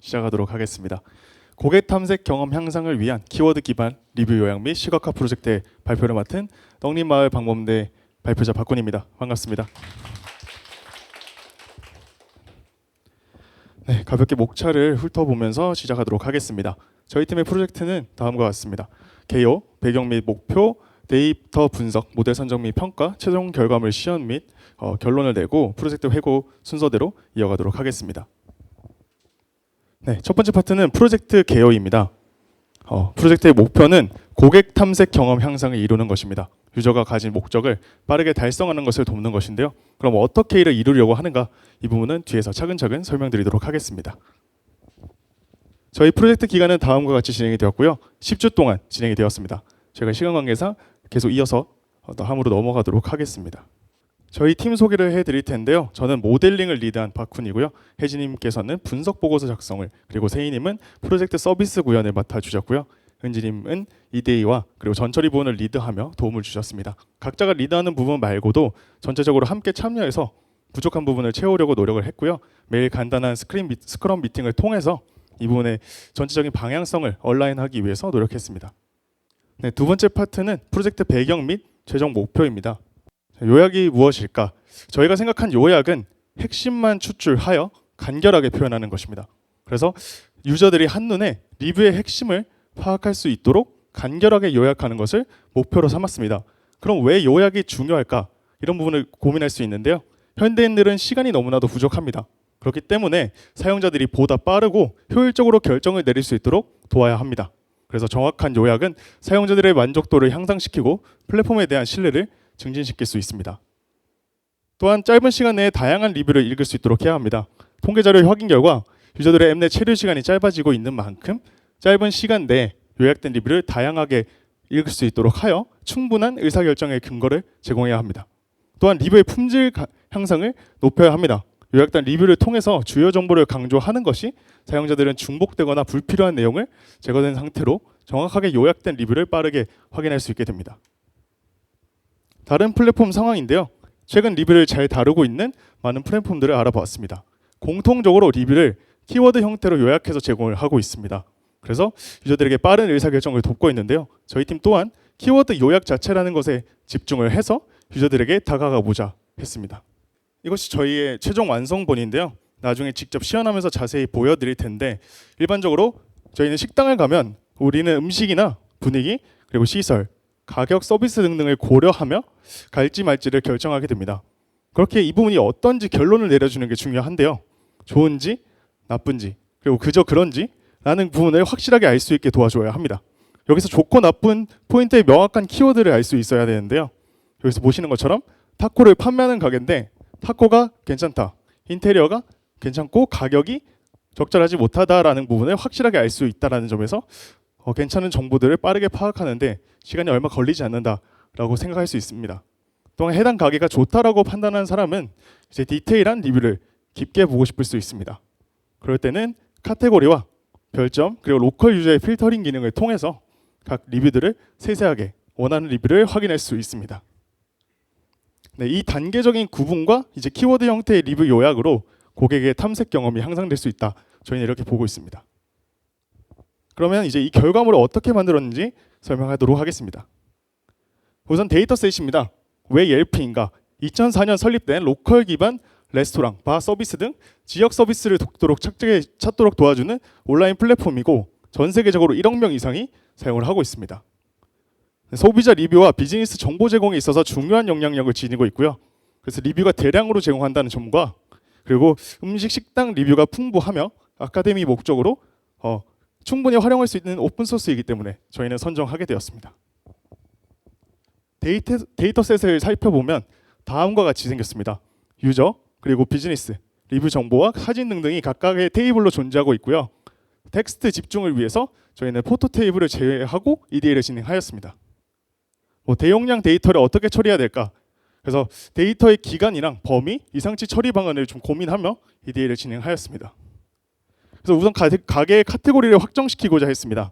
시작하도록 하겠습니다. 고객 탐색 경험 향상을 위한 키워드 기반 리뷰 요약 및 시각화 프로젝트의 발표를 맡은 떡잎마을 방범대 발표자 박군입니다. 반갑습니다. 네, 가볍게 목차를 훑어보면서 시작하도록 하겠습니다. 저희 팀의 프로젝트는 다음과 같습니다. 개요, 배경 및 목표, 데이터 분석, 모델 선정 및 평가, 최종 결과물 시연 및 결론을 내고 프로젝트 회고 순서대로 이어가도록 하겠습니다. 네, 첫 번째 파트는 프로젝트 개요입니다. 프로젝트의 목표는 고객 탐색 경험 향상을 이루는 것입니다. 유저가 가진 목적을 빠르게 달성하는 것을 돕는 것인데요. 그럼 어떻게 이를 이루려고 하는가? 이 부분은 뒤에서 차근차근 설명드리도록 하겠습니다. 저희 프로젝트 기간은 다음과 같이 진행이 되었고요. 10주 동안 진행이 되었습니다. 제가 시간 관계상 계속 이어서 다음으로 넘어가도록 하겠습니다. 저희 팀 소개를 해드릴 텐데요. 저는 모델링을 리드한 박훈이고요. 혜진님께서는 분석 보고서 작성을, 그리고 세희님은 프로젝트 서비스 구현을 맡아주셨고요. 은지님은 EDA와 그리고 전처리 부분을 리드하며 도움을 주셨습니다. 각자가 리드하는 부분 말고도 전체적으로 함께 참여해서 부족한 부분을 채우려고 노력을 했고요. 매일 간단한 스크럼 미팅을 통해서 이 부분의 전체적인 방향성을 얼라인하기 위해서 노력했습니다. 네, 두 번째 파트는 프로젝트 배경 및 최종 목표입니다. 요약이 무엇일까? 저희가 생각한 요약은 핵심만 추출하여 간결하게 표현하는 것입니다. 그래서 유저들이 한눈에 리뷰의 핵심을 파악할 수 있도록 간결하게 요약하는 것을 목표로 삼았습니다. 그럼 왜 요약이 중요할까? 이런 부분을 고민할 수 있는데요. 현대인들은 시간이 너무나도 부족합니다. 그렇기 때문에 사용자들이 보다 빠르고 효율적으로 결정을 내릴 수 있도록 도와야 합니다. 그래서 정확한 요약은 사용자들의 만족도를 향상시키고 플랫폼에 대한 신뢰를 증진시킬 수 있습니다. 또한 짧은 시간 내에 다양한 리뷰를 읽을 수 있도록 해야 합니다. 통계자료 확인 결과 유저들의 앱 내 체류 시간이 짧아지고 있는 만큼 짧은 시간 내에 요약된 리뷰를 다양하게 읽을 수 있도록 하여 충분한 의사결정의 근거를 제공해야 합니다. 또한 리뷰의 품질 향상을 높여야 합니다. 요약된 리뷰를 통해서 주요 정보를 강조하는 것이 사용자들은 중복되거나 불필요한 내용을 제거된 상태로 정확하게 요약된 리뷰를 빠르게 확인할 수 있게 됩니다. 다른 플랫폼 상황인데요. 최근 리뷰를 잘 다루고 있는 많은 플랫폼들을 알아보았습니다. 공통적으로 리뷰를 키워드 형태로 요약해서 제공을 하고 있습니다. 그래서 유저들에게 빠른 의사결정을 돕고 있는데요. 저희 팀 또한 키워드 요약 자체라는 것에 집중을 해서 유저들에게 다가가보자 했습니다. 이것이 저희의 최종 완성본인데요. 나중에 직접 시연하면서 자세히 보여드릴 텐데, 일반적으로 저희는 식당을 가면 우리는 음식이나 분위기, 그리고 시설, 가격, 서비스 등등을 고려하며 갈지 말지를 결정하게 됩니다. 그렇게 이 부분이 어떤지 결론을 내려주는 게 중요한데요. 좋은지 나쁜지, 그리고 그저 그런지 라는 부분을 확실하게 알 수 있게 도와줘야 합니다. 여기서 좋고 나쁜 포인트의 명확한 키워드를 알 수 있어야 되는데요. 여기서 보시는 것처럼 타코를 판매하는 가게인데 타코가 괜찮다, 인테리어가 괜찮고 가격이 적절하지 못하다라는 부분을 확실하게 알 수 있다는 점에서 괜찮은 정보들을 빠르게 파악하는데 시간이 얼마 걸리지 않는다라고 생각할 수 있습니다. 또한 해당 가게가 좋다라고 판단하는 사람은 이제 디테일한 리뷰를 깊게 보고 싶을 수 있습니다. 그럴 때는 카테고리와 별점, 그리고 로컬 유저의 필터링 기능을 통해서 각 리뷰들을 세세하게 원하는 리뷰를 확인할 수 있습니다. 네, 이 단계적인 구분과 이제 키워드 형태의 리뷰 요약으로 고객의 탐색 경험이 향상될 수 있다. 저희는 이렇게 보고 있습니다. 그러면 이제 이 결과물을 어떻게 만들었는지 설명하도록 하겠습니다. 우선 데이터셋입니다. 왜 옐프인가? 2004년 설립된 로컬 기반 레스토랑, 바 서비스 등 지역 서비스를 찾도록 도와주는 온라인 플랫폼이고 전 세계적으로 1억 명 이상이 사용을 하고 있습니다. 소비자 리뷰와 비즈니스 정보 제공에 있어서 중요한 영향력을 지니고 있고요. 그래서 리뷰가 대량으로 제공한다는 점과 그리고 음식 식당 리뷰가 풍부하며 아카데미 목적으로 충분히 활용할 수 있는 오픈소스이기 때문에 저희는 선정하게 되었습니다. 데이터셋을 살펴보면 다음과 같이 생겼습니다. 유저, 그리고 비즈니스, 리뷰 정보와 사진 등등이 각각의 테이블로 존재하고 있고요. 텍스트 집중을 위해서 저희는 포토 테이블을 제외하고 EDA를 진행하였습니다. 대용량 데이터를 어떻게 처리해야 될까? 그래서 데이터의 기간이랑 범위, 이상치 처리 방안을 좀 고민하며 EDA를 진행하였습니다. 그래서 우선 가게의 카테고리를 확정시키고자 했습니다.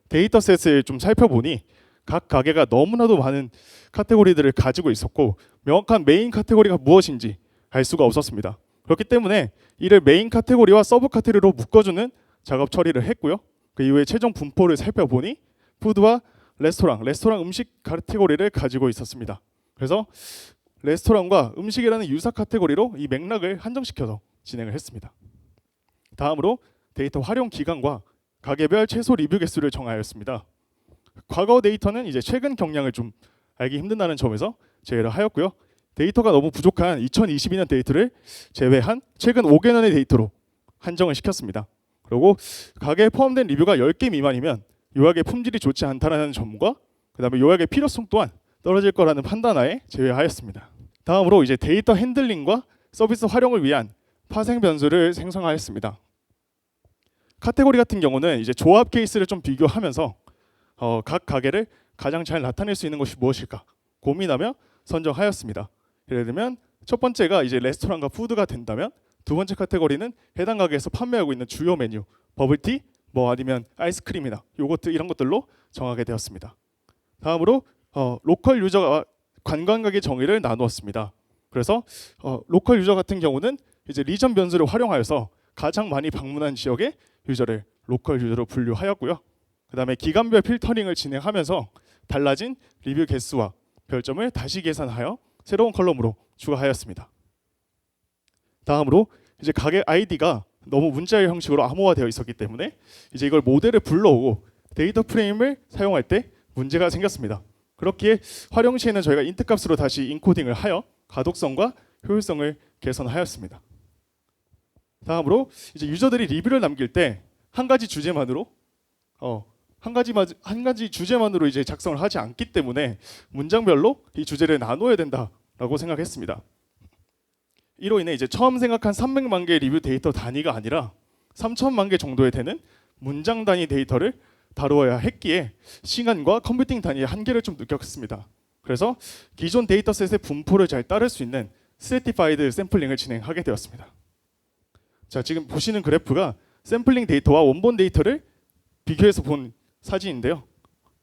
데이터셋을 좀 살펴보니 각 가게가 너무나도 많은 카테고리들을 가지고 있었고 명확한 메인 카테고리가 무엇인지 알 수가 없었습니다. 그렇기 때문에 이를 메인 카테고리와 서브 카테고리로 묶어주는 작업 처리를 했고요. 그 이후에 최종 분포를 살펴보니 푸드와 레스토랑 음식 카테고리를 가지고 있었습니다. 그래서 레스토랑과 음식이라는 유사 카테고리로 이 맥락을 한정시켜서 진행을 했습니다. 다음으로 데이터 활용 기간과 가게별 최소 리뷰 개수를 정하였습니다. 과거 데이터는 이제 최근 경량을 좀 알기 힘든다는 점에서 제외를 하였고요. 데이터가 너무 부족한 2022년 데이터를 제외한 최근 5개년의 데이터로 한정을 시켰습니다. 그리고 가게에 포함된 리뷰가 10개 미만이면 요약의 품질이 좋지 않다는 점과 그다음에 요약의 필요성 또한 떨어질 거라는 판단하에 제외하였습니다. 다음으로 이제 데이터 핸들링과 서비스 활용을 위한 파생 변수를 생성하였습니다. 카테고리 같은 경우는 이제 조합 케이스를 좀 비교하면서 각 가게를 가장 잘 나타낼 수 있는 것이 무엇일까 고민하며 선정하였습니다. 예를 들면 첫 번째가 이제 레스토랑과 푸드가 된다면 두 번째 카테고리는 해당 가게에서 판매하고 있는 주요 메뉴, 버블티, 뭐 아니면 아이스크림이나 요거트 이런 것들로 정하게 되었습니다. 다음으로 로컬 유저와 관광객의 정의를 나누었습니다. 그래서 로컬 유저 같은 경우는 이제 리전 변수를 활용하여서 가장 많이 방문한 지역의 유저를 로컬 유저로 분류하였고요. 그다음에 기간별 필터링을 진행하면서 달라진 리뷰 개수와 별점을 다시 계산하여 새로운 컬럼으로 추가하였습니다. 다음으로 이제 가게 아이디가 너무 문자열 형식으로 암호화되어 있었기 때문에 이제 이걸 모델을 불러오고 데이터 프레임을 사용할 때 문제가 생겼습니다. 그렇기에 활용 시에는 저희가 인트 값으로 다시 인코딩을 하여 가독성과 효율성을 개선하였습니다. 다음으로 이제 유저들이 리뷰를 남길 때 한 가지 주제만으로 한 가지 주제만으로 이제 작성을 하지 않기 때문에 문장별로 이 주제를 나눠야 된다라고 생각했습니다. 이로 인해 이제 처음 생각한 300만 개의 리뷰 데이터 단위가 아니라 3천만 개 정도에 되는 문장 단위 데이터를 다루어야 했기에 시간과 컴퓨팅 단위의 한계를 좀 느꼈습니다. 그래서 기존 데이터셋의 분포를 잘 따를 수 있는 스트래티파이드 샘플링을 진행하게 되었습니다. 자, 지금 보시는 그래프가 샘플링 데이터와 원본 데이터를 비교해서 본 사진인데요.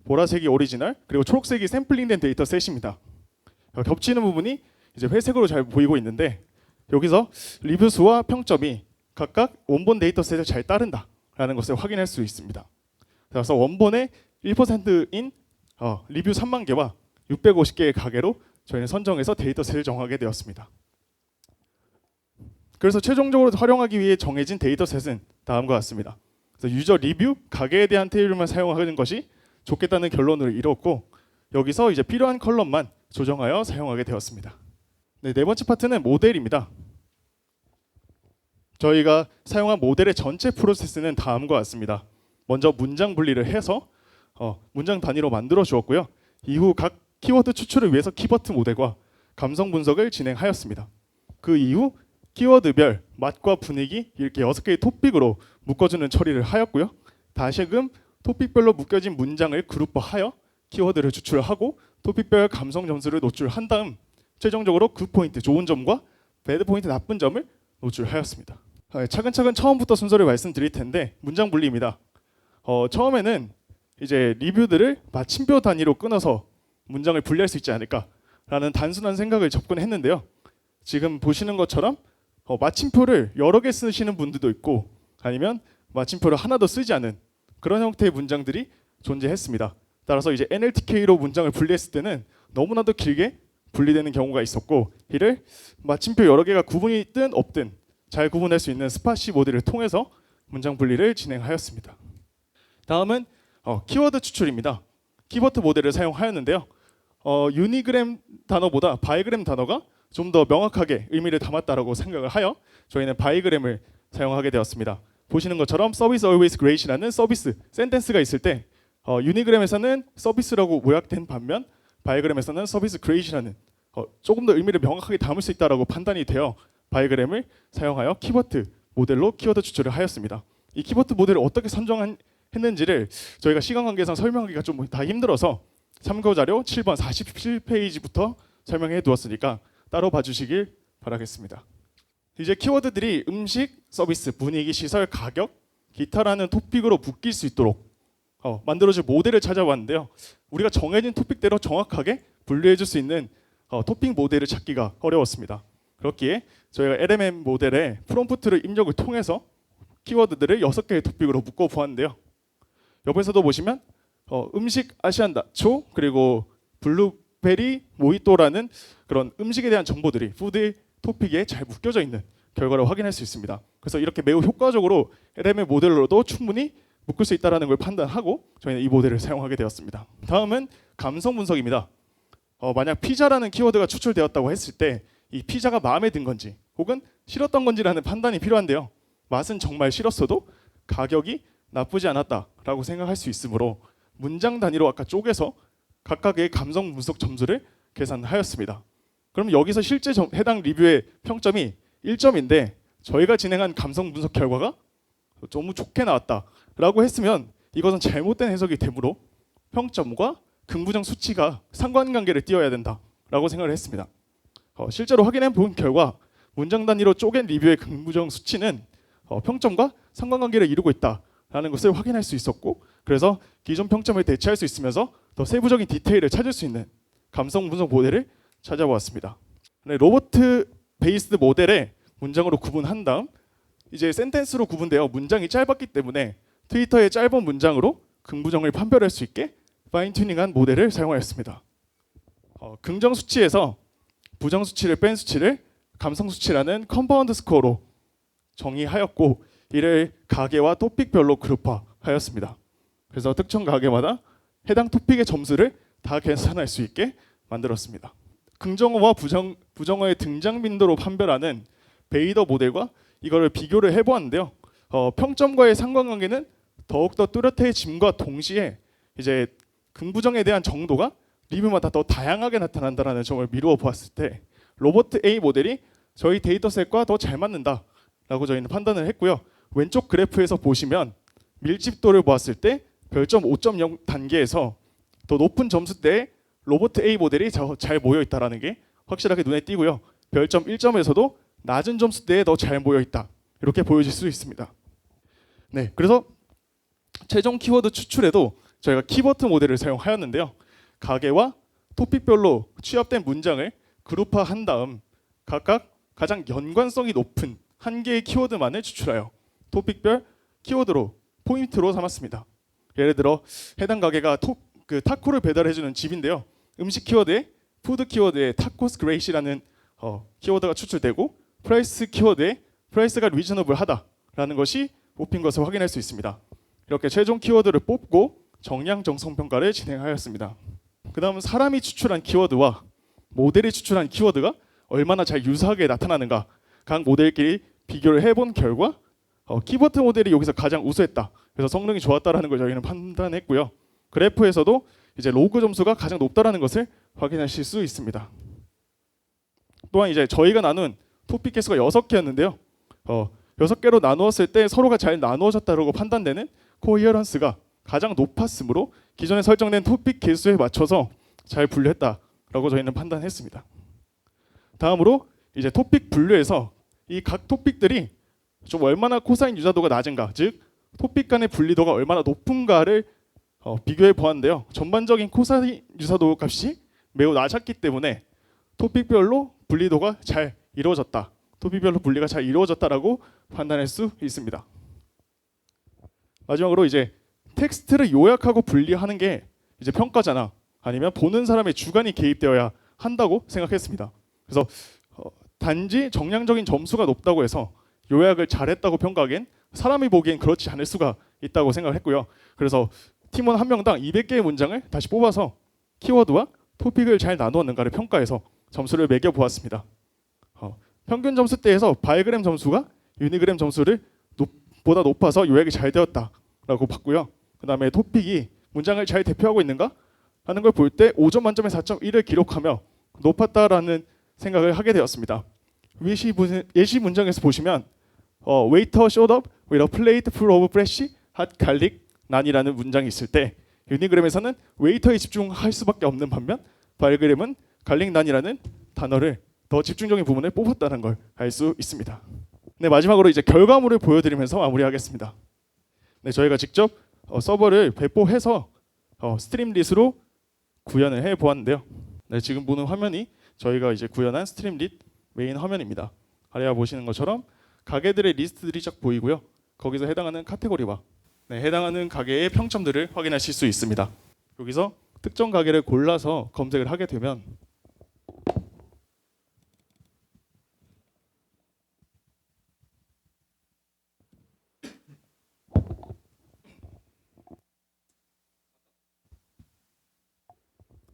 보라색이 오리지널, 그리고 초록색이 샘플링된 데이터셋입니다. 겹치는 부분이 이제 회색으로 잘 보이고 있는데 여기서 리뷰 수와 평점이 각각 원본 데이터셋을 잘 따른다라는 것을 확인할 수 있습니다. 그래서 원본의 1%인 리뷰 3만 개와 650개의 가게로 저희는 선정해서 데이터셋을 정하게 되었습니다. 그래서 최종적으로 활용하기 위해 정해진 데이터셋은 다음과 같습니다. 그래서 유저 리뷰, 가게에 대한 테이블만 사용하는 것이 좋겠다는 결론을 이뤘고 여기서 이제 필요한 컬럼만 조정하여 사용하게 되었습니다. 네 번째 파트는 모델입니다. 저희가 사용한 모델의 전체 프로세스는 다음과 같습니다. 먼저 문장 분리를 해서 문장 단위로 만들어 주었고요. 이후 각 키워드 추출을 위해서 키버트 모델과 감성 분석을 진행하였습니다. 그 이후 키워드별 맛과 분위기 이렇게 6개의 토픽으로 묶어주는 처리를 하였고요. 다시금 토픽별로 묶여진 문장을 그룹화하여 키워드를 추출하고 토픽별 감성 점수를 노출한 다음 최종적으로 굿 포인트, 좋은 점과 배드 포인트, 나쁜 점을 노출하였습니다. 차근차근 처음부터 순서를 말씀드릴 텐데 문장 분리입니다. 처음에는 이제 리뷰들을 마침표 단위로 끊어서 문장을 분리할 수 있지 않을까라는 단순한 생각을 접근했는데요. 지금 보시는 것처럼 마침표를 여러 개 쓰시는 분들도 있고 아니면 마침표를 하나도 쓰지 않은 그런 형태의 문장들이 존재했습니다. 따라서 이제 NLTK로 문장을 분리했을 때는 너무나도 길게 분리되는 경우가 있었고 이를 마침표 여러 개가 구분이 든 없든 잘 구분할 수 있는 스파시 모델을 통해서 문장 분리를 진행하였습니다. 다음은 키워드 추출입니다. 키버트 모델을 사용하였는데요. 유니그램 단어보다 바이그램 단어가 좀 더 명확하게 의미를 담았다라고 생각을 하여 저희는 바이그램을 사용하게 되었습니다. 보시는 것처럼 서비스 always great이라는 서비스 센텐스가 있을 때 유니그램에서는 서비스라고 모약된 반면 바이그램에서는 서비스 great이라는 조금 더 의미를 명확하게 담을 수 있다라고 판단이 되어 바이그램을 사용하여 키버트 모델로 키워드 추출을 하였습니다. 이 키버트 모델을 어떻게 선정했는지를 저희가 시간 관계상 설명하기가 좀 다 힘들어서 참고 자료 7번 47페이지부터 설명해 두었으니까 따로 봐주시길 바라겠습니다. 이제 키워드들이 음식, 서비스, 분위기, 시설, 가격, 기타라는 토픽으로 묶일 수 있도록 만들어줄 모델을 찾아봤는데요. 우리가 정해진 토픽대로 정확하게 분류해줄 수 있는 토픽 모델을 찾기가 어려웠습니다. 그렇기에 저희가 LMM 모델에 프롬프트를 입력을 통해서 키워드들을 6개의 토픽으로 묶어 보았는데요. 옆에서도 보시면 음식 아시안 나초 그리고 블루베리 모히또라는 그런 음식에 대한 정보들이 푸드 토픽에 잘 묶여져 있는 결과를 확인할 수 있습니다. 그래서 이렇게 매우 효과적으로 LMM 모델로도 충분히 묶을 수 있다는 걸 판단하고 저희는 이 모델을 사용하게 되었습니다. 다음은 감성 분석입니다. 만약 피자라는 키워드가 추출되었다고 했을 때 이 피자가 마음에 든 건지 혹은 싫었던 건지라는 판단이 필요한데요. 맛은 정말 싫었어도 가격이 나쁘지 않았다라고 생각할 수 있으므로 문장 단위로 아까 쪼개서 각각의 감성 분석 점수를 계산하였습니다. 그럼 여기서 실제 해당 리뷰의 평점이 1점인데 저희가 진행한 감성 분석 결과가 너무 좋게 나왔다라고 했으면 이것은 잘못된 해석이 되므로 평점과 긍부정 수치가 상관관계를 띄어야 된다라고 생각을 했습니다. 실제로 확인해 본 결과 문장 단위로 쪼갠 리뷰의 긍부정 수치는 평점과 상관관계를 이루고 있다라는 것을 확인할 수 있었고 그래서 기존 평점을 대체할 수 있으면서 더 세부적인 디테일을 찾을 수 있는 감성 분석 모델을 찾아보았습니다. 로버트 베이스드 모델의 문장으로 구분한 다음 이제 센텐스로 구분되어 문장이 짧았기 때문에 트위터의 짧은 문장으로 긍부정을 판별할 수 있게 파인 튜닝한 모델을 사용하였습니다. 긍정 수치에서 부정 수치를 뺀 수치를 감성 수치라는 컴파운드 스코어로 정의하였고 이를 가계와 토픽별로 그룹화하였습니다. 그래서 특정 가계마다 해당 토픽의 점수를 다 계산할 수 있게 만들었습니다. 긍정어와 부정어의 등장 빈도로 판별하는 베이더 모델과 이거를 비교를 해보았는데요. 평점과의 상관관계는 더욱더 뚜렷해짐과 동시에 이제 긍부정에 대한 정도가 리뷰마다 더 다양하게 나타난다는 점을 미루어 보았을 때 로버트 A 모델이 저희 데이터셋과 더 잘 맞는다라고 저희는 판단을 했고요. 왼쪽 그래프에서 보시면 밀집도를 보았을 때 별점 5.0 단계에서 더 높은 점수대에 로버트 A 모델이 잘 모여 있다라는 게 확실하게 눈에 띄고요. 별점 1점에서도 낮은 점수대에 더 잘 모여 있다. 이렇게 보여질 수 있습니다. 네, 그래서 최종 키워드 추출에도 저희가 키버트 모델을 사용하였는데요. 가계와 토픽별로 취합된 문장을 그룹화한 다음 각각 가장 연관성이 높은 한 개의 키워드만을 추출하여 토픽별 키워드로 포인트로 삼았습니다. 예를 들어 해당 가게가 타코를 배달해주는 집인데요. 음식 키워드에 푸드 키워드에 타코스 그레이시라는 키워드가 추출되고 프라이스 키워드에 프라이스가 리저너블하다라는 것이 뽑힌 것을 확인할 수 있습니다. 이렇게 최종 키워드를 뽑고 정량 정성 평가를 진행하였습니다. 그 다음은 사람이 추출한 키워드와 모델이 추출한 키워드가 얼마나 잘 유사하게 나타나는가 각 모델끼리 비교를 해본 결과 키버트 모델이 여기서 가장 우수했다. 그래서 성능이 좋았다라는 걸 저희는 판단했고요. 그래프에서도 이제 로그 점수가 가장 높다라는 것을 확인하실 수 있습니다. 또한 이제 저희가 나눈 토픽 개수가 6개였는데요. 6개로 나누었을 때 서로가 잘 나누어졌다고 판단되는 코히어런스가 가장 높았으므로 기존에 설정된 토픽 개수에 맞춰서 잘 분류했다라고 저희는 판단했습니다. 다음으로 이제 토픽 분류에서 이 각 토픽들이 좀 얼마나 코사인 유사도가 낮은가, 즉 토픽 간의 분리도가 얼마나 높은가를 비교해 보았는데요. 전반적인 코사인 유사도 값이 매우 낮았기 때문에 토픽별로 분리도가 잘 이루어졌다. 토픽별로 분리가 잘 이루어졌다라고 판단할 수 있습니다. 마지막으로 이제 텍스트를 요약하고 분리하는 게 이제 평가잖아. 아니면 보는 사람의 주관이 개입되어야 한다고 생각했습니다. 그래서 단지 정량적인 점수가 높다고 해서 요약을 잘했다고 평가하기엔 사람이 보기엔 그렇지 않을 수가 있다고 생각을 했고요. 그래서 팀원 한 명당 200개의 문장을 다시 뽑아서 키워드와 토픽을 잘 나누었는가를 평가해서 점수를 매겨 보았습니다. 평균 점수대에서 바이그램 점수가 유니그램 점수를 보다 높아서 요약이 잘 되었다라고 봤고요. 그 다음에 토픽이 문장을 잘 대표하고 있는가 하는 걸 볼 때 5점 만점에 4.1을 기록하며 높았다라는 생각을 하게 되었습니다. 예시 문장에서 보시면 Waiter showed up with a plate full of fresh hot garlic 난이라는 문장이 있을 때 유니그램에서는 웨이터에 집중할 수밖에 없는 반면 바이그램은 갈릭 난이라는 단어를 더 집중적인 부분을 뽑았다는 걸 알 수 있습니다. 네, 마지막으로 이제 결과물을 보여드리면서 마무리하겠습니다. 네, 저희가 직접 서버를 배포해서 스트림릿으로 구현을 해 보았는데요. 네, 지금 보는 화면이 저희가 이제 구현한 스트림릿 메인 화면입니다. 아래와 보시는 것처럼 가게들의 리스트들이 쫙 보이고요. 거기서 해당하는 카테고리와 해당하는 가게의 평점들을 확인하실 수 있습니다. 여기서 특정 가게를 골라서 검색을 하게 되면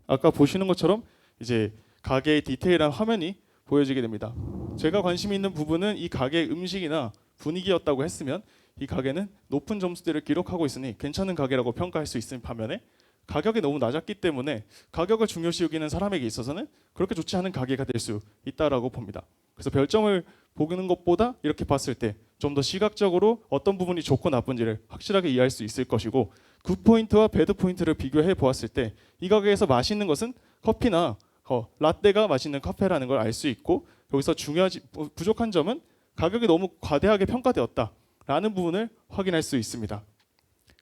아까 보시는 것처럼 이제 가게의 디테일한 화면이 보여지게 됩니다. 제가 관심 있는 부분은 이 가게의 음식이나 분위기였다고 했으면 이 가게는 높은 점수들을 기록하고 있으니 괜찮은 가게라고 평가할 수 있는 반면에 가격이 너무 낮았기 때문에 가격을 중요시 여기는 사람에게 있어서는 그렇게 좋지 않은 가게가 될 수 있다라고 봅니다. 그래서 별점을 보는 것보다 이렇게 봤을 때 좀 더 시각적으로 어떤 부분이 좋고 나쁜지를 확실하게 이해할 수 있을 것이고 굿 포인트와 배드 포인트를 비교해 보았을 때 이 가게에서 맛있는 것은 커피나 라떼가 맛있는 카페라는 걸 알 수 있고 여기서 부족한 점은 가격이 너무 과대하게 평가되었다라는 부분을 확인할 수 있습니다.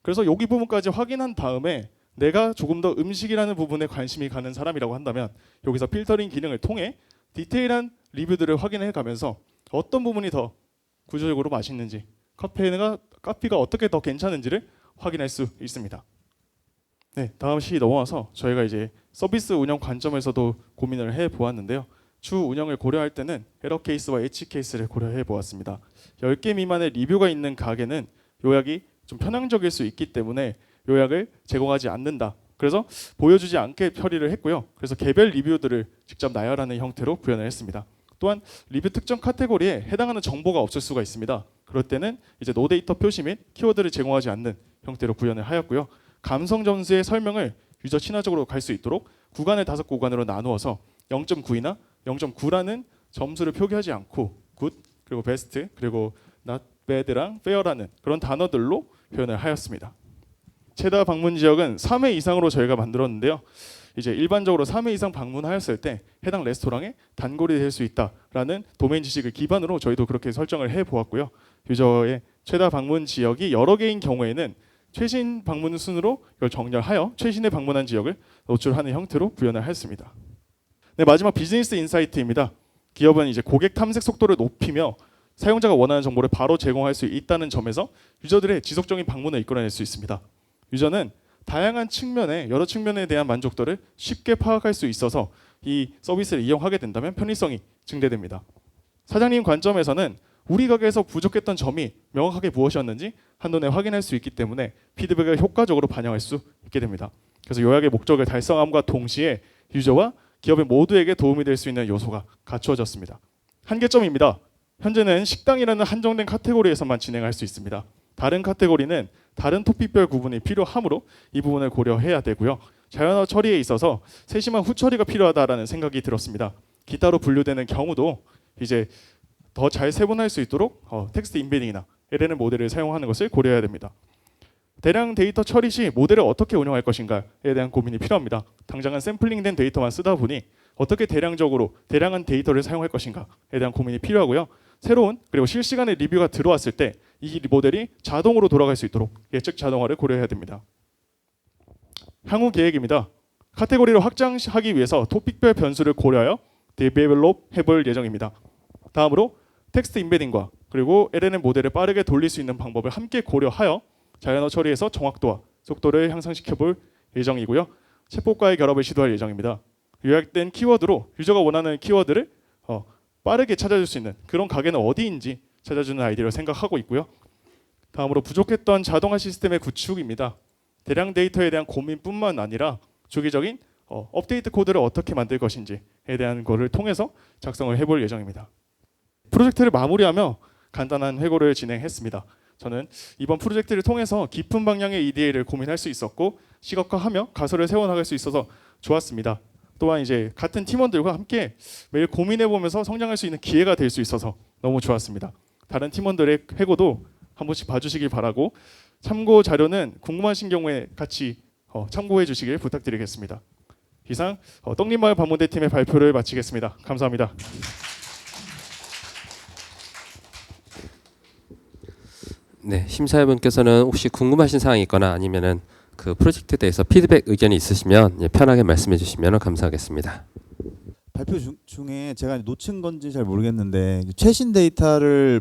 그래서 여기 부분까지 확인한 다음에 내가 조금 더 음식이라는 부분에 관심이 가는 사람이라고 한다면 여기서 필터링 기능을 통해 디테일한 리뷰들을 확인해 가면서 어떤 부분이 더 구조적으로 맛있는지 카피가 어떻게 더 괜찮은지를 확인할 수 있습니다. 네, 다음 시 넘어와서 저희가 이제 서비스 운영 관점에서도 고민을 해 보았는데요. 추 운영을 고려할 때는 에러 케이스와 H 케이스를 고려해 보았습니다. 10개 미만의 리뷰가 있는 가게는 요약이 좀 편향적일 수 있기 때문에 요약을 제공하지 않는다. 그래서 보여주지 않게 처리를 했고요. 그래서 개별 리뷰들을 직접 나열하는 형태로 구현을 했습니다. 또한 리뷰 특정 카테고리에 해당하는 정보가 없을 수가 있습니다. 그럴 때는 이제 노 데이터 표시 및 키워드를 제공하지 않는 형태로 구현을 하였고요. 감성 점수의 설명을 유저 친화적으로 갈 수 있도록 구간을 5구간으로 나누어서 0.9이나 0.9라는 점수를 표기하지 않고 굿, 그리고 베스트, 그리고 not bad랑 fair라는 그런 단어들로 표현을 하였습니다. 최다 방문 지역은 3회 이상으로 저희가 만들었는데요. 이제 일반적으로 3회 이상 방문하였을 때 해당 레스토랑에 단골이 될 수 있다라는 도메인 지식을 기반으로 저희도 그렇게 설정을 해 보았고요. 유저의 최다 방문 지역이 여러 개인 경우에는 최신 방문 순으로 이걸 정렬하여 최신에 방문한 지역을 노출하는 형태로 구현을 했습니다. 네, 마지막 비즈니스 인사이트입니다. 기업은 이제 고객 탐색 속도를 높이며 사용자가 원하는 정보를 바로 제공할 수 있다는 점에서 유저들의 지속적인 방문을 이끌어낼 수 있습니다. 유저는 다양한 측면에 여러 측면에 대한 만족도를 쉽게 파악할 수 있어서 이 서비스를 이용하게 된다면 편의성이 증대됩니다. 사장님 관점에서는 우리 가게에서 부족했던 점이 명확하게 무엇이었는지 한눈에 확인할 수 있기 때문에 피드백을 효과적으로 반영할 수 있게 됩니다. 그래서 요약의 목적을 달성함과 동시에 유저와 기업의 모두에게 도움이 될 수 있는 요소가 갖추어졌습니다. 한계점입니다. 현재는 식당이라는 한정된 카테고리에서만 진행할 수 있습니다. 다른 카테고리는 다른 토픽별 구분이 필요하므로 이 부분을 고려해야 되고요. 자연어 처리에 있어서 세심한 후처리가 필요하다라는 생각이 들었습니다. 기타로 분류되는 경우도 이제 더 잘 세분할 수 있도록 텍스트 인베딩이나 LLM 모델을 사용하는 것을 고려해야 됩니다. 대량 데이터 처리 시 모델을 어떻게 운영할 것인가에 대한 고민이 필요합니다. 당장은 샘플링된 데이터만 쓰다 보니 어떻게 대량한 데이터를 사용할 것인가에 대한 고민이 필요하고요. 새로운 그리고 실시간의 리뷰가 들어왔을 때 이 모델이 자동으로 돌아갈 수 있도록 예측 자동화를 고려해야 됩니다. 향후 계획입니다. 카테고리를 확장하기 위해서 토픽별 변수를 고려하여 디벨롭 해볼 예정입니다. 다음으로 텍스트 인베딩과 그리고 LLM 모델을 빠르게 돌릴 수 있는 방법을 함께 고려하여 자연어 처리에서 정확도와 속도를 향상시켜 볼 예정이고요. 챗봇과의 결합을 시도할 예정입니다. 요약된 키워드로 유저가 원하는 키워드를 빠르게 찾아줄 수 있는 그런 가게는 어디인지 찾아주는 아이디어를 생각하고 있고요. 다음으로 부족했던 자동화 시스템의 구축입니다. 대량 데이터에 대한 고민뿐만 아니라 주기적인 업데이트 코드를 어떻게 만들 것인지에 대한 것을 통해서 작성을 해볼 예정입니다. 프로젝트를 마무리하며 간단한 회고를 진행했습니다. 저는 이번 프로젝트를 통해서 깊은 방향의 EDA를 고민할 수 있었고 시각화하며 가설을 세워나갈 수 있어서 좋았습니다. 또한 이제 같은 팀원들과 함께 매일 고민해보면서 성장할 수 있는 기회가 될 수 있어서 너무 좋았습니다. 다른 팀원들의 회고도 한 번씩 봐주시길 바라고 참고 자료는 궁금하신 경우에 같이 참고해 주시길 부탁드리겠습니다. 이상 떡잎마을 방문대팀의 발표를 마치겠습니다. 감사합니다. 네, 심사위원분께서는 혹시 궁금하신 사항이 있거나 아니면은 그 프로젝트에 대해서 피드백 의견이 있으시면 편하게 말씀해 주시면 감사하겠습니다. 발표 중에 제가 놓친 건지 잘 모르겠는데 최신 데이터를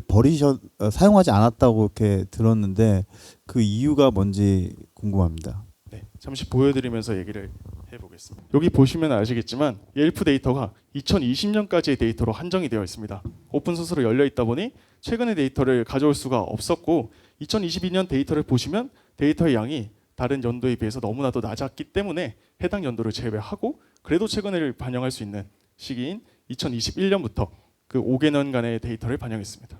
사용하지 않았다고 이렇게 들었는데 그 이유가 뭔지 궁금합니다. 네, 잠시 보여드리면서 얘기를 해보겠습니다. 여기 보시면 아시겠지만 옐프 데이터가 2020년까지의 데이터로 한정이 되어 있습니다. 오픈소스로 열려 있다 보니 최근의 데이터를 가져올 수가 없었고 2022년 데이터를 보시면 데이터의 양이 다른 연도에 비해서 너무나도 낮았기 때문에 해당 연도를 제외하고 그래도 최근을 반영할 수 있는 시기인 2021년부터 그 5개년간의 데이터를 반영했습니다.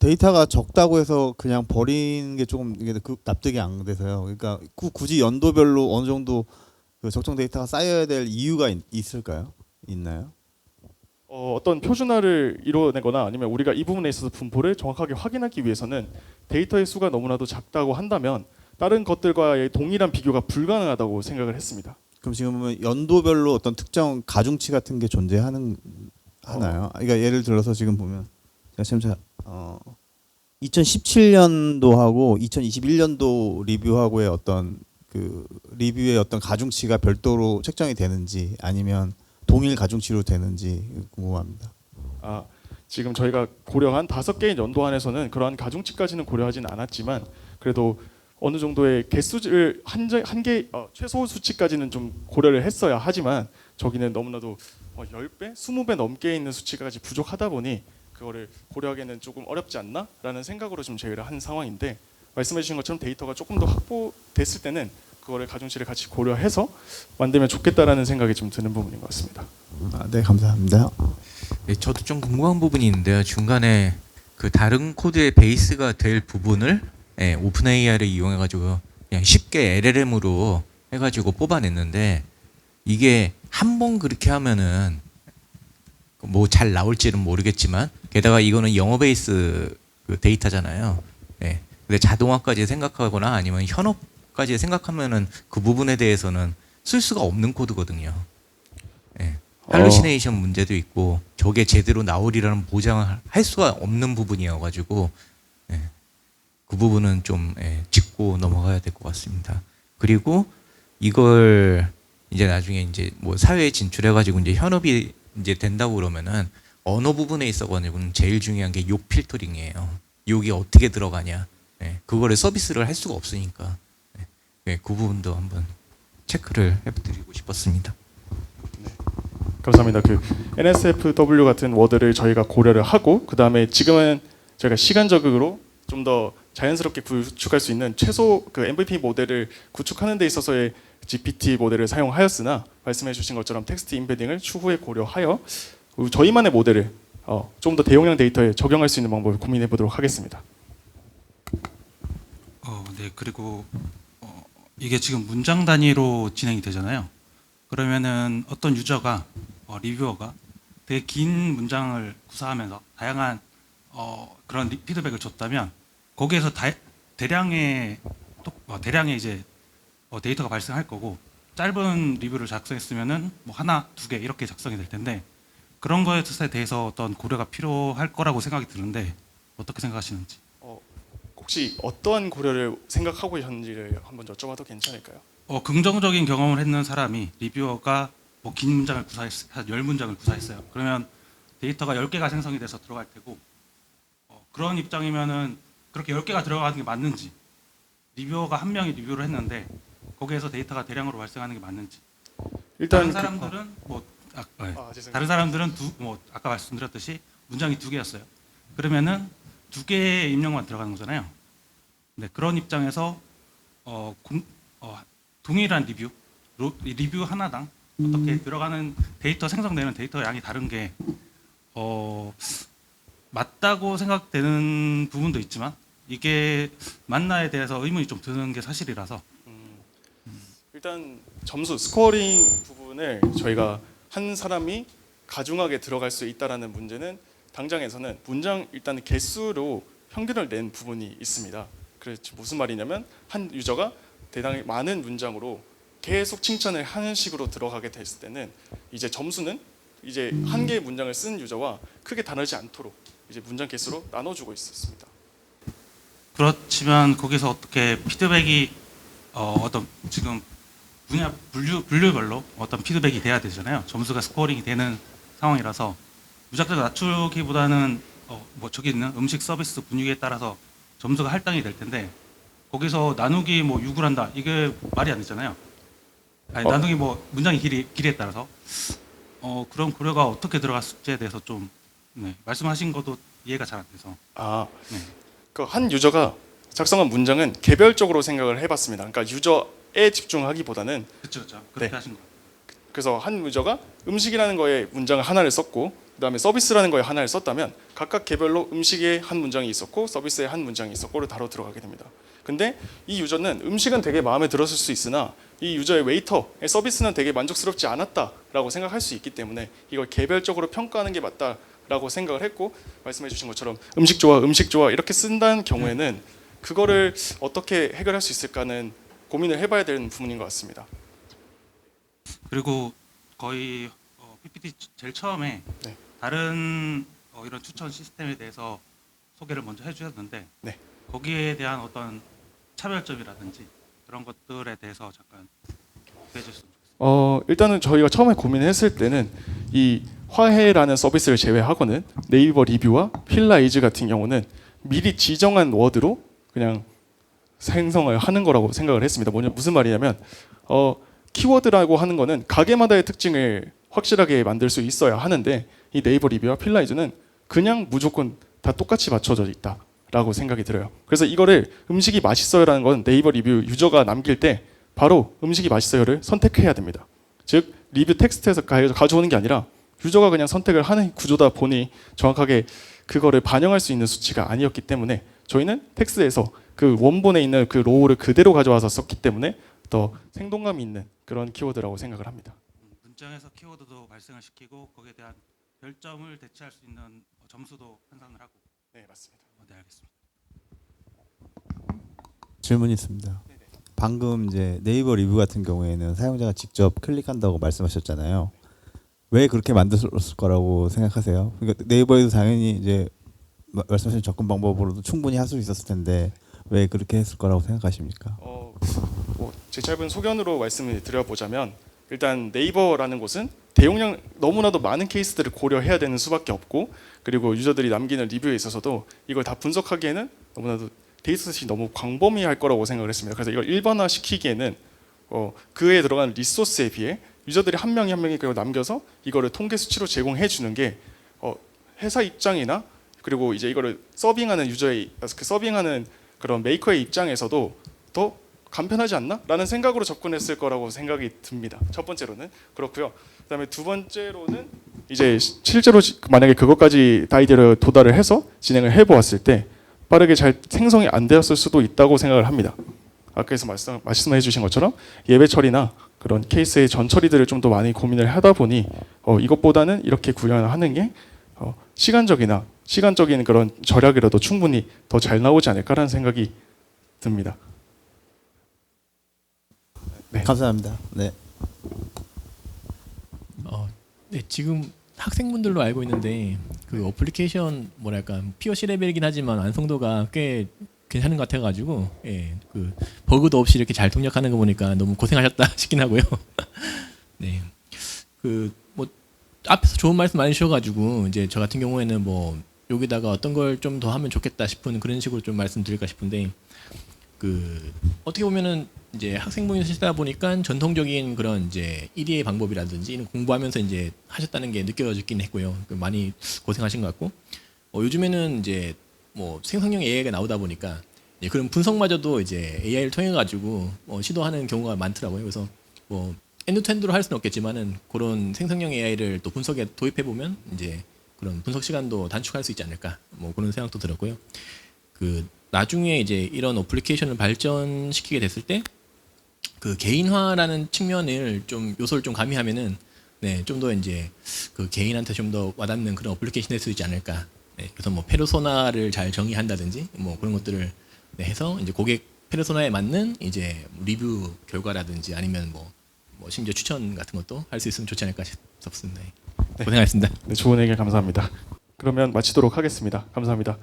데이터가 적다고 해서 그냥 버리는 게 조금 이게 납득이 안 돼서요. 그러니까 굳이 연도별로 어느 정도 그 적정 데이터가 쌓여야 될 이유가 있을까요? 있나요? 어떤 표준화를 이뤄내거나 아니면 우리가 이 부분에 있어서 분포를 정확하게 확인하기 위해서는 데이터의 수가 너무나도 작다고 한다면 다른 것들과의 동일한 비교가 불가능하다고 생각을 했습니다. 그럼 지금은 연도별로 어떤 특정 가중치 같은 게 하나요? 그러니까 예를 들어서 지금 보면 제가 2017년도하고 2021년도 리뷰하고의 어떤 그 리뷰의 어떤 가중치가 별도로 책정이 되는지 아니면 동일 가중치로 되는지 궁금합니다. 지금 저희가 고려한 5개의 연도 안에서는 그러한 가중치까지는 고려하지는 않았지만 그래도 어느 정도의 개수를 한개 최소 수치까지는 좀 고려를 했어야 하지만 저기는 너무나도 10배, 20배 넘게 있는 수치까지 부족하다 보니 그거를 고려하기에는 조금 어렵지 않나라는 생각으로 좀 제의를 한 상황인데 말씀해 주신 것처럼 데이터가 조금 더 확보됐을 때는 그거를 가중치를 같이 고려해서 만들면 좋겠다라는 생각이 좀 드는 부분인 것 같습니다. 네, 감사합니다. 네, 저도 좀 궁금한 부분이 있는데요. 중간에 그 다른 코드의 베이스가 될 부분을 오픈 AI를 이용해 가지고 그냥 쉽게 LLM으로 해 가지고 뽑아냈는데 이게 한 번 그렇게 하면은 뭐 잘 나올지는 모르겠지만 게다가 이거는 영어 베이스 그 데이터잖아요. 네. 근데 자동화까지 생각하거나 아니면 현업까지 생각하면은 그 부분에 대해서는 쓸 수가 없는 코드거든요. 네. 할루시네이션 문제도 있고 저게 제대로 나오리라는 보장을 할 수가 없는 부분이어가지고 그 부분은 좀 짚고 넘어가야 될 것 같습니다. 그리고 이걸 이제 나중에 이제 뭐 사회에 진출해가지고 이제 현업이 이제 된다고 그러면은 언어 부분에 있어가지고는 제일 중요한 게 욕 필터링이에요. 욕이 어떻게 들어가냐. 그거를 서비스를 할 수가 없으니까 그 부분도 한번 체크를 해드리고 싶었습니다. 감사합니다. 그 NSFW 같은 워드를 저희가 고려를 하고 그 다음에 지금은 저희가 시간적으로 좀 더 자연스럽게 구축할 수 있는 최소 그 MVP 모델을 구축하는 데 있어서의 GPT 모델을 사용하였으나 말씀해주신 것처럼 텍스트 임베딩을 추후에 고려하여 저희만의 모델을 좀 더 대용량 데이터에 적용할 수 있는 방법을 고민해 보도록 하겠습니다. 네, 그리고 이게 지금 문장 단위로 진행이 되잖아요. 그러면은 어떤 유저가 리뷰어가 되게 긴 문장을 구사하면서 다양한 그런 피드백을 줬다면 거기에서 대량의 이제 데이터가 발생할 거고 짧은 리뷰를 작성했으면은 뭐 하나, 두 개 이렇게 작성이 될 텐데 그런 거에 대해서 어떤 고려가 필요할 거라고 생각이 드는데 어떻게 생각하시는지? 혹시 어떠한 고려를 생각하고 있는지를 한번 여쭤봐도 괜찮을까요? 긍정적인 경험을 했는 사람이 리뷰어가 뭐 긴 문장을 구사했어요. 한 10문장을 구사했어요. 그러면 데이터가 10개가 생성이 돼서 들어갈 테고 그런 입장이면은 그렇게 10개가 들어가는 게 맞는지 리뷰어가 한 명이 리뷰를 했는데 거기에서 데이터가 대량으로 발생하는 게 맞는지 일단 다른 사람들은 다른 사람들은 아까 말씀드렸듯이 문장이 2개였어요. 그러면은 2개의 입력만 들어가는 거잖아요. 네, 그런 입장에서 동일한 리뷰 하나당 어떻게 들어가는 데이터 생성되는 데이터 양이 다른 게 맞다고 생각되는 부분도 있지만 이게 맞나에 대해서 의문이 좀 드는 게 사실이라서 일단 점수 스코어링 부분을 저희가 한 사람이 가중하게 들어갈 수 있다라는 문제는 당장에서는 문장 일단 개수로 평균을 낸 부분이 있습니다. 그래서 무슨 말이냐면 한 유저가 대단히 많은 문장으로 계속 칭찬을 하는 식으로 들어가게 됐을 때는 이제 점수는 이제 한 개의 문장을 쓴 유저와 크게 다르지 않도록 이제 문장 개수로 나눠주고 있었습니다. 그렇지만 거기서 어떻게 피드백이 어떤 지금 분야 분류별로 어떤 피드백이 돼야 되잖아요. 점수가 스코어링이 되는 상황이라서 무작정 낮추기보다는 뭐 저기 있는 음식 서비스 분위기에 따라서 점수가 할당이 될 텐데 거기서 나누기 뭐 6을 한다 이게 말이 안 되잖아요. 아니, 나누기 뭐 문장의 길이에 따라서 그런 고려가 어떻게 들어갔을지에 대해서 좀 말씀하신 것도 이해가 잘 안 돼서. 네. 그 한 유저가 작성한 문장은 개별적으로 생각을 해봤습니다. 그러니까 유저에 집중하기보다는 그렇죠. 그렇게 네. 하신 거. 그래서 한 유저가 음식이라는 거에 문장을 하나를 썼고 그다음에 서비스라는 거에 하나를 썼다면 각각 개별로 음식에 한 문장이 있었고 서비스에 한 문장이 있었고를 다뤄 들어가게 됩니다. 근데 이 유저는 음식은 되게 마음에 들었을 수 있으나 이 유저의 웨이터의 서비스는 되게 만족스럽지 않았다라고 생각할 수 있기 때문에 이걸 개별적으로 평가하는 게 맞다라고 생각을 했고 말씀해 주신 것처럼 음식 좋아 이렇게 쓴다는 경우에는 그거를 어떻게 해결할 수 있을까는 고민을 해봐야 되는 부분인 것 같습니다. 그리고 거의 PPT 제일 처음에 네. 다른 이런 추천 시스템에 대해서 소개를 먼저 해주셨는데 네. 거기에 대한 어떤 차별점이라든지 그런 것들에 대해서 잠깐 해주셨으면 좋겠습니다. 일단은 저희가 처음에 고민했을 때는 이 화해라는 서비스를 제외하고는 네이버 리뷰와 필라이즈 같은 경우는 미리 지정한 워드로 그냥 생성을 하는 거라고 생각을 했습니다. 무슨 말이냐면 키워드라고 하는 거는 가게마다의 특징을 확실하게 만들 수 있어야 하는데 이 네이버 리뷰와 필라이즈는 그냥 무조건 다 똑같이 맞춰져 있다라고 생각이 들어요. 그래서 이거를 음식이 맛있어요라는 건 네이버 리뷰 유저가 남길 때 바로 음식이 맛있어요를 선택해야 됩니다. 즉 리뷰 텍스트에서 가져오는 게 아니라 유저가 그냥 선택을 하는 구조다 보니 정확하게 그거를 반영할 수 있는 수치가 아니었기 때문에 저희는 텍스트에서 그 원본에 있는 그 로우를 그대로 가져와서 썼기 때문에 더 생동감이 있는 그런 키워드라고 생각을 합니다. 문장에서 키워드도 발생을 시키고 거기에 대한 별점을 대체할 수 있는 점수도 환산을 하고. 네, 맞습니다. 네, 알겠습니다. 질문이 있습니다. 방금 이제 네이버 리뷰 같은 경우에는 사용자가 직접 클릭한다고 말씀하셨잖아요. 왜 그렇게 만들었을 거라고 생각하세요? 그러니까 네이버에도 당연히 이제 말씀하신 접근 방법으로도 충분히 할 수 있었을 텐데 왜 그렇게 했을 거라고 생각하십니까? 제 짧은 소견으로 말씀을 드려보자면 일단 네이버라는 곳은 대용량 너무나도 많은 케이스들을 고려해야 되는 수밖에 없고 그리고 유저들이 남기는 리뷰에 있어서도 이걸 다 분석하기에는 너무나도 데이터셋이 너무 광범위할 거라고 생각을 했습니다. 그래서 이걸 일반화 시키기에는 그에 들어간 리소스에 비해 유저들이 한 명이 그걸 남겨서 이거를 통계 수치로 제공해 주는 게 회사 입장이나 그리고 이제 이거를 서빙하는 유저의 그 서빙하는 그런 메이커의 입장에서도 더 간편하지 않나? 라는 생각으로 접근했을 거라고 생각이 듭니다. 첫 번째로는 그렇고요. 그다음에 두 번째로는 이제 실제로 만약에 그것까지 아이디어를 도달을 해서 진행을 해보았을 때 빠르게 잘 생성이 안 되었을 수도 있다고 생각을 합니다. 아까에서 말씀해 주신 것처럼 예배 처리나 그런 케이스의 전 처리들을 좀 더 많이 고민을 하다 보니 이것보다는 이렇게 구현하는 게 시간적인 그런 절약이라도 충분히 더 잘 나오지 않을까라는 생각이 듭니다. 네. 감사합니다. 네. 네, 지금 학생분들로 알고 있는데 그 어플리케이션 뭐랄까 POC 레벨이긴 하지만 완성도가 꽤 괜찮은 것 같아가지고 그 버그도 없이 이렇게 잘 동작하는 거 보니까 너무 고생하셨다 싶긴 하고요. 네, 그 뭐 앞에서 좋은 말씀 많이 주셔가지고 이제 저 같은 경우에는 뭐 여기다가 어떤 걸 좀 더 하면 좋겠다 싶은 그런 식으로 좀 말씀드릴까 싶은데 그 어떻게 보면은 이제 학생분이 쓰시다 보니까 전통적인 그런 이제 EDA 방법이라든지 이런 공부하면서 이제 하셨다는 게 느껴지긴 했고요. 많이 고생하신 것 같고 요즘에는 이제 뭐 생성형 AI가 나오다 보니까 이제 그런 분석마저도 이제 AI를 통해 가지고 시도하는 경우가 많더라고요. 그래서 뭐 엔드투엔드로 할 수는 없겠지만은 그런 생성형 AI를 또 분석에 도입해 보면 이제 그런 분석 시간도 단축할 수 있지 않을까 뭐 그런 생각도 들었고요. 그 나중에 이제 이런 어플리케이션을 발전시키게 됐을 때 그 개인화라는 측면을 좀 요소를 좀 가미하면은 좀 더 이제 그 개인한테 좀 더 와닿는 그런 어플리케이션이 될 수 있지 않을까. 그래서 뭐 페르소나를 잘 정의한다든지 뭐 그런 것들을 해서 이제 고객 페르소나에 맞는 이제 리뷰 결과라든지 아니면 뭐 심지어 추천 같은 것도 할 수 있으면 좋지 않을까 싶습니다. 고생하셨습니다. 네, 좋은 얘기 감사합니다. 그러면 마치도록 하겠습니다. 감사합니다.